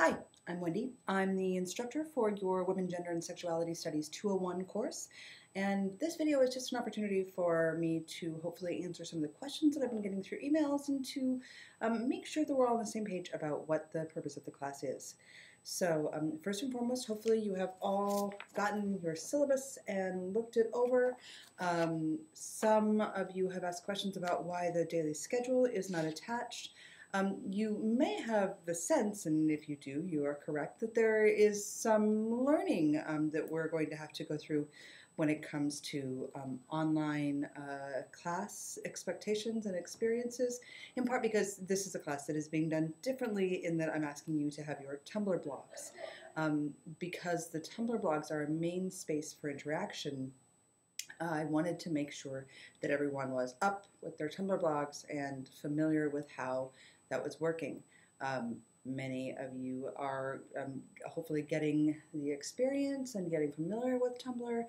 Hi, I'm Wendy. I'm the instructor for your Women, Gender, and Sexuality Studies 201 course. And this video is just an opportunity for me to hopefully answer some of the questions that I've been getting through emails and to make sure that we're all on the same page about what the purpose of the class is. So first and foremost, hopefully you have all gotten your syllabus and looked it over. Some of you have asked questions about why the daily schedule is not attached. You may have the sense, and if you do, you are correct, that there is some learning that we're going to have to go through when it comes to online class expectations and experiences, in part because this is a class that is being done differently in that I'm asking you to have your Tumblr blogs. Because the Tumblr blogs are a main space for interaction, I wanted to make sure that everyone was up with their Tumblr blogs and familiar with how that was working. Many of you are hopefully getting the experience and getting familiar with Tumblr.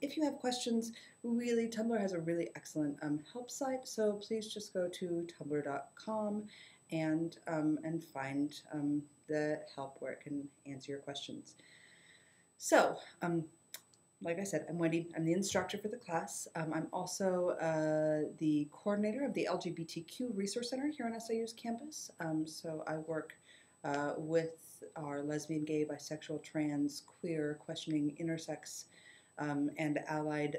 If you have questions, really, Tumblr has a really excellent help site, so please just go to tumblr.com and find the help where it can answer your questions. So, like I said, I'm Wendy. I'm the instructor for the class. I'm also the coordinator of the LGBTQ Resource Center here on SIU's campus. So I work with our lesbian, gay, bisexual, trans, queer, questioning, intersex, and allied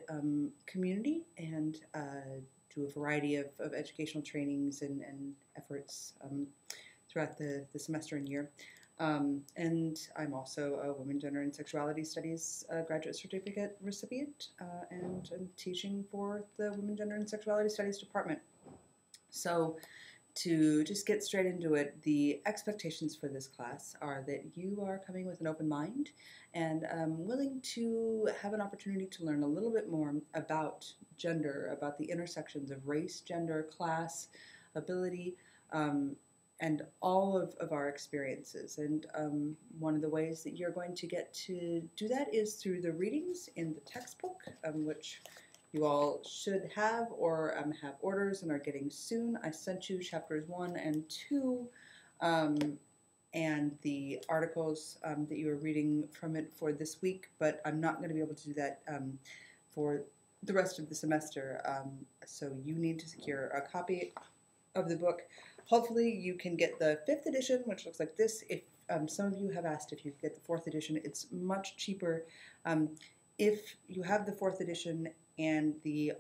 community, and do a variety of educational trainings and efforts throughout the semester and year. And I'm also a Women, Gender, and Sexuality Studies graduate certificate recipient and I'm teaching for the Women, Gender, and Sexuality Studies department. So to just get straight into it, the expectations for this class are that you are coming with an open mind and willing to have an opportunity to learn a little bit more about gender, about the intersections of race, gender, class, ability, and all of our experiences. And one of the ways that you're going to get to do that is through the readings in the textbook, which you all should have or have orders and are getting soon. I sent you chapters 1 and 2 and the articles that you are reading from it for this week, but I'm not going to be able to do that for the rest of the semester. So you need to secure a copy of the book. Hopefully you can get the 5th edition, which looks like this. If some of you have asked if you can get the 4th edition, it's much cheaper. If you have the 4th edition and the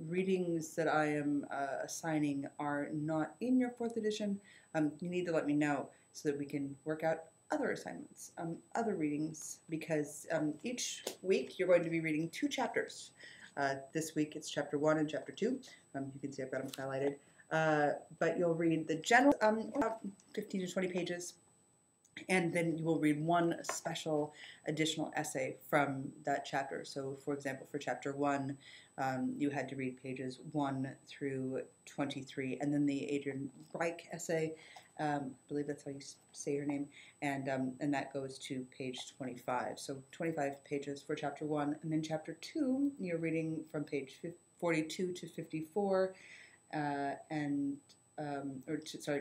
readings that I am assigning are not in your 4th edition, you need to let me know so that we can work out other assignments, other readings, because each week you're going to be reading 2 chapters. This week it's chapter 1 and chapter 2. You can see I've got them highlighted. But you'll read the general, about 15 to 20 pages, and then you will read one special additional essay from that chapter. So, for example, for chapter 1, you had to read pages 1 through 23, and then the Adrian Reich essay, I believe that's how you say her name, and that goes to page 25. So 25 pages for chapter 1, and then chapter 2, you're reading from page 42 to 54,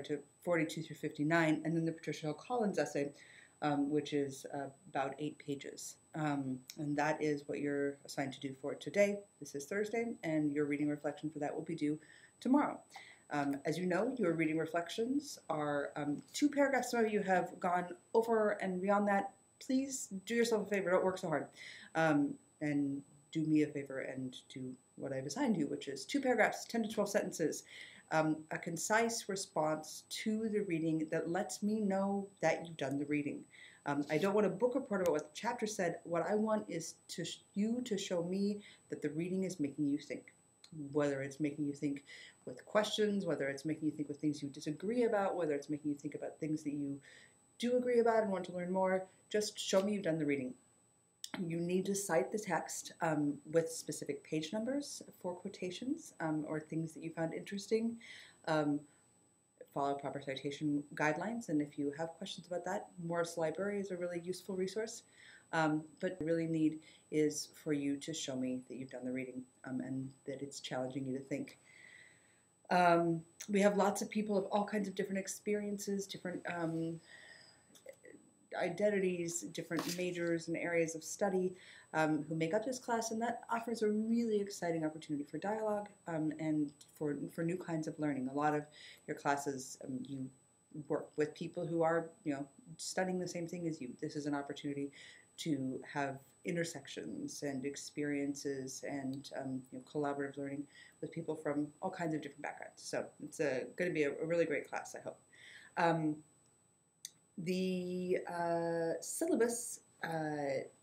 to 42 through 59, and then the Patricia Hill Collins essay, which is about 8 pages. And that is what you're assigned to do for today. This is Thursday, and your reading reflection for that will be due tomorrow. As you know, your reading reflections are 2 paragraphs. Some of you have gone over and beyond that. Please do yourself a favor. Don't work so hard. And do me a favor and do what I've assigned you, which is 2 paragraphs, 10 to 12 sentences, a concise response to the reading that lets me know that you've done the reading. I don't want a book report about what the chapter said. What I want is you to show me that the reading is making you think, whether it's making you think with questions, whether it's making you think with things you disagree about, whether it's making you think about things that you do agree about and want to learn more. Just show me you've done the reading. You need to cite the text with specific page numbers for quotations or things that you found interesting. Follow proper citation guidelines, and if you have questions about that, Morris Library is a really useful resource. But what I really need is for you to show me that you've done the reading and that it's challenging you to think. We have lots of people of all kinds of different experiences, different identities, different majors and areas of study who make up this class, and that offers a really exciting opportunity for dialogue and for new kinds of learning. A lot of your classes, you work with people who are, studying the same thing as you. This is an opportunity to have intersections and experiences and collaborative learning with people from all kinds of different backgrounds. So it's going to be a really great class, I hope. The syllabus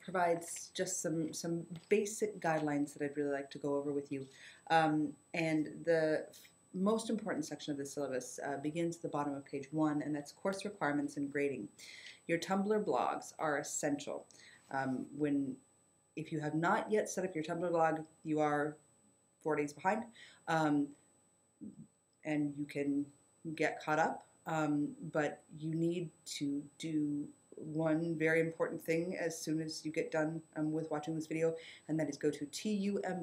provides just some basic guidelines that I'd really like to go over with you. And the most important section of the syllabus begins at the bottom of page 1, and that's course requirements and grading. Your Tumblr blogs are essential. If you have not yet set up your Tumblr blog, you are 4 days behind, and you can get caught up. But you need to do one very important thing as soon as you get done with watching this video, and that is go to tumblr.com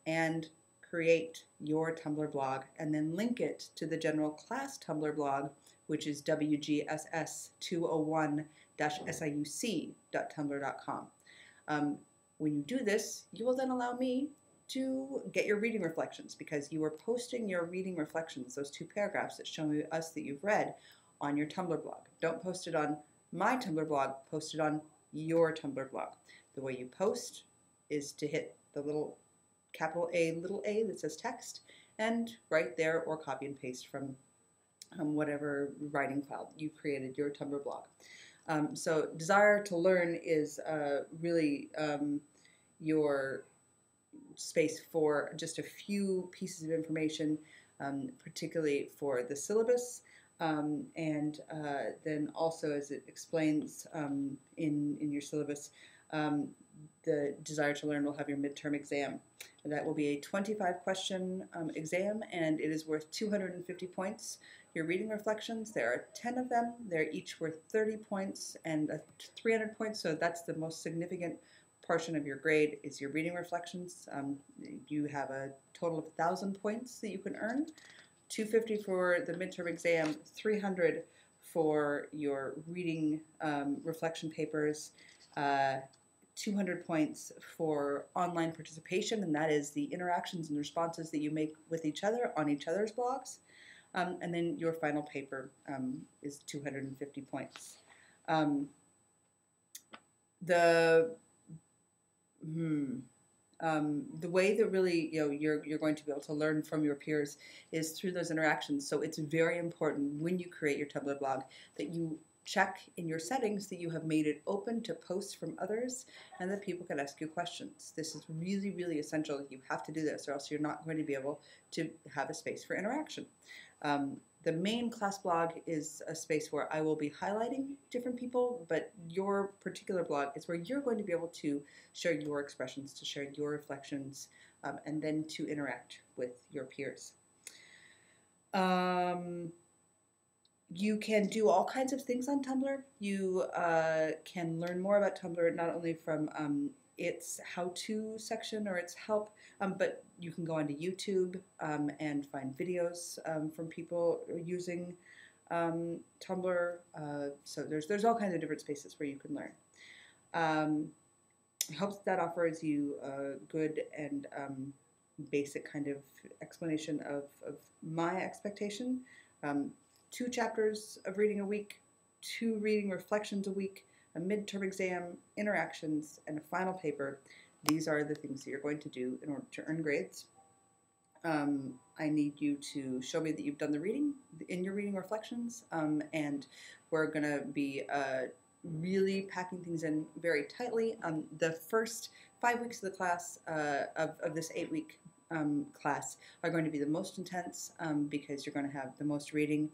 and create your Tumblr blog, and then link it to the general class Tumblr blog, which is WGSS201-siuc.tumblr.com. When you do this, you will then allow me to get your reading reflections, because you are posting your reading reflections, those 2 paragraphs that show us that you've read, on your Tumblr blog. Don't post it on my Tumblr blog, post it on your Tumblr blog. The way you post is to hit the little capital A, little a that says text, and write there or copy and paste from whatever writing file you created, your Tumblr blog. So desire to learn is really your space for just a few pieces of information, particularly for the syllabus, and then also, as it explains in your syllabus, the Desire to Learn will have your midterm exam. That will be a 25-question exam, and it is worth 250 points. Your reading reflections, there are 10 of them. They're each worth 30 points and 300 points, so that's the most significant portion of your grade is your reading reflections. You have a total of 1,000 points that you can earn. 250 for the midterm exam, 300 for your reading reflection papers, 200 points for online participation, and that is the interactions and responses that you make with each other on each other's blogs. And then your final paper is 250 points. The way that really you're going to be able to learn from your peers is through those interactions. So it's very important when you create your Tumblr blog that you check in your settings that you have made it open to posts from others and that people can ask you questions. This is really, really essential. You have to do this, or else you're not going to be able to have a space for interaction. The main class blog is a space where I will be highlighting different people, but your particular blog is where you're going to be able to share your expressions, to share your reflections, and then to interact with your peers. You can do all kinds of things on Tumblr. You can learn more about Tumblr not only from its how-to section or its help, but you can go onto YouTube and find videos from people using Tumblr. So there's all kinds of different spaces where you can learn. I hope that offers you a good and basic kind of explanation of my expectation. 2 chapters of reading a week, 2 reading reflections a week, a midterm exam, interactions, and a final paper. These are the things that you're going to do in order to earn grades. I need you to show me that you've done the reading in your reading reflections, and we're going to be really packing things in very tightly. The first 5 weeks of the class, of this 8-week class, are going to be the most intense because you're going to have the most reading.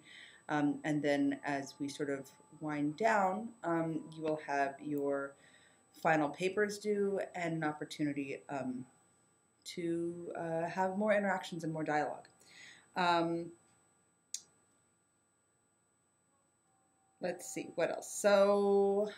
And then as we sort of wind down, you will have your final papers due and an opportunity to have more interactions and more dialogue. Let's see, what else? So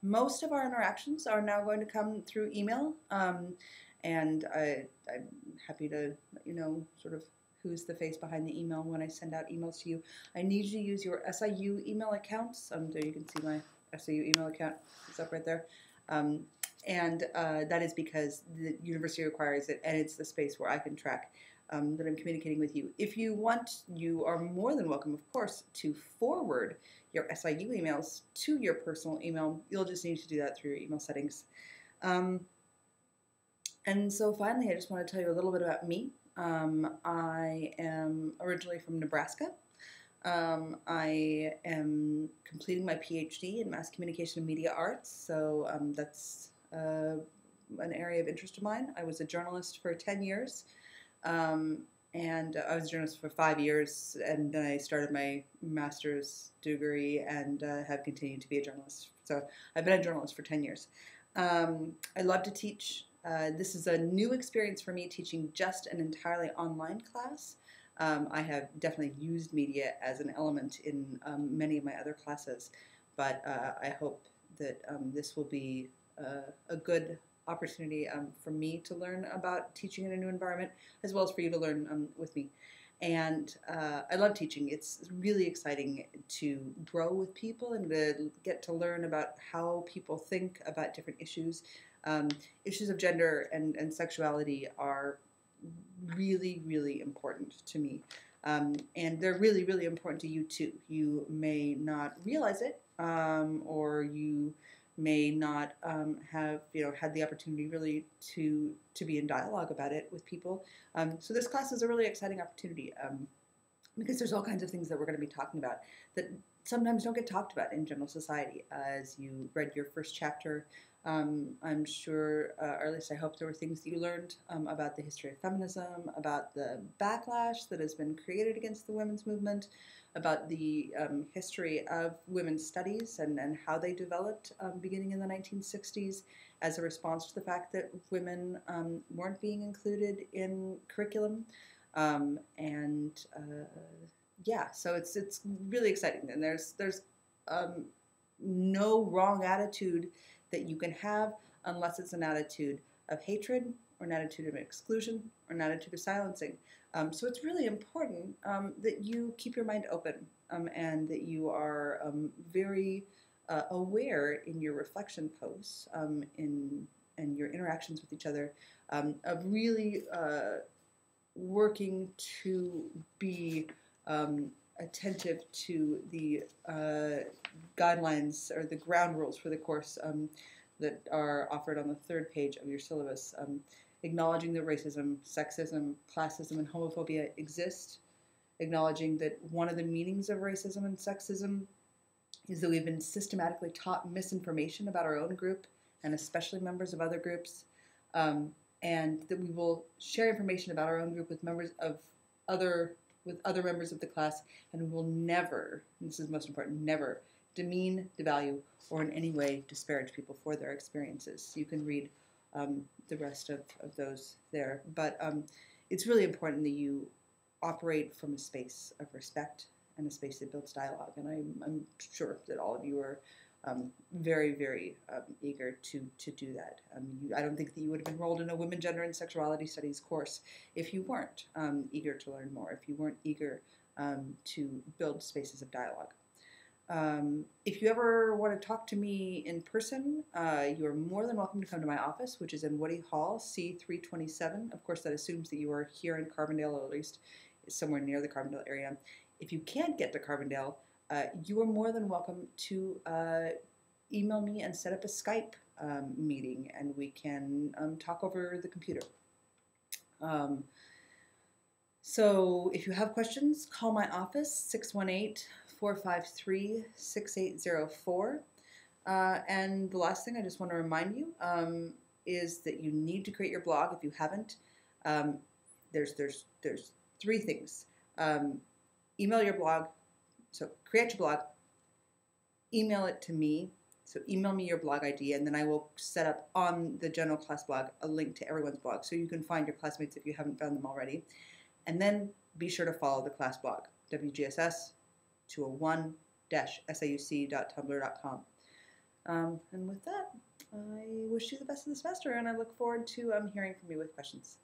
most of our interactions are now going to come through email, and I'm happy to let you know sort of who's the face behind the email when I send out emails to you. I need you to use your SIU email accounts. There you can see my SIU email account. It's up right there. That is because the university requires it, and it's the space where I can track that I'm communicating with you. If you want, you are more than welcome, of course, to forward your SIU emails to your personal email. You'll just need to do that through your email settings. And so finally, I just want to tell you a little bit about me. I am originally from Nebraska. I am completing my PhD in Mass Communication and Media Arts, so that's an area of interest of mine. I was a journalist for 10 years, and I was a journalist for 5 years, and then I started my master's degree and have continued to be a journalist. So I've been a journalist for 10 years. I love to teach. This is a new experience for me, teaching just an entirely online class. I have definitely used media as an element in many of my other classes, but I hope that this will be a good opportunity for me to learn about teaching in a new environment, as well as for you to learn with me. And I love teaching. It's really exciting to grow with people and to get to learn about how people think about different issues. Issues of gender and sexuality are really, really important to me. And they're really, really important to you too. You may not realize it, or you may not have had the opportunity really to be in dialogue about it with people. So this class is a really exciting opportunity because there's all kinds of things that we're going to be talking about that sometimes don't get talked about in general society. As you read your first chapter, I'm sure, or at least I hope there were things that you learned about the history of feminism, about the backlash that has been created against the women's movement, about the history of women's studies and how they developed beginning in the 1960s as a response to the fact that women weren't being included in curriculum. Yeah, so it's really exciting. And there's no wrong attitude that you can have unless it's an attitude of hatred or an attitude of exclusion or an attitude of silencing. So it's really important that you keep your mind open and that you are very aware in your reflection posts and your interactions with each other of really working to be attentive to the guidelines or the ground rules for the course that are offered on the third page of your syllabus. Acknowledging that racism, sexism, classism, and homophobia exist. Acknowledging that one of the meanings of racism and sexism is that we've been systematically taught misinformation about our own group and especially members of other groups. And that we will share information about our own group with members of other members of the class, and we will never, and this is most important, never demean, devalue, or in any way disparage people for their experiences. You can read the rest of those there. But it's really important that you operate from a space of respect and a space that builds dialogue. And I'm sure that all of you are very, very eager to do that. I don't think that you would have enrolled in a Women, Gender, and Sexuality Studies course if you weren't eager to learn more, if you weren't eager to build spaces of dialogue. If you ever want to talk to me in person, you are more than welcome to come to my office, which is in Woody Hall, C327. Of course, that assumes that you are here in Carbondale, or at least somewhere near the Carbondale area. If you can't get to Carbondale, you are more than welcome to email me and set up a Skype meeting, and we can talk over the computer. So if you have questions, call my office, 618-453-6804. And the last thing I just want to remind you is that you need to create your blog if you haven't. There's three things. Email your blog. So create your blog, email it to me. So email me your blog ID, and then I will set up on the general class blog a link to everyone's blog so you can find your classmates if you haven't found them already. And then be sure to follow the class blog, WGSS201-SAUC.tumblr.com. And with that, I wish you the best of the semester, and I look forward to hearing from you with questions.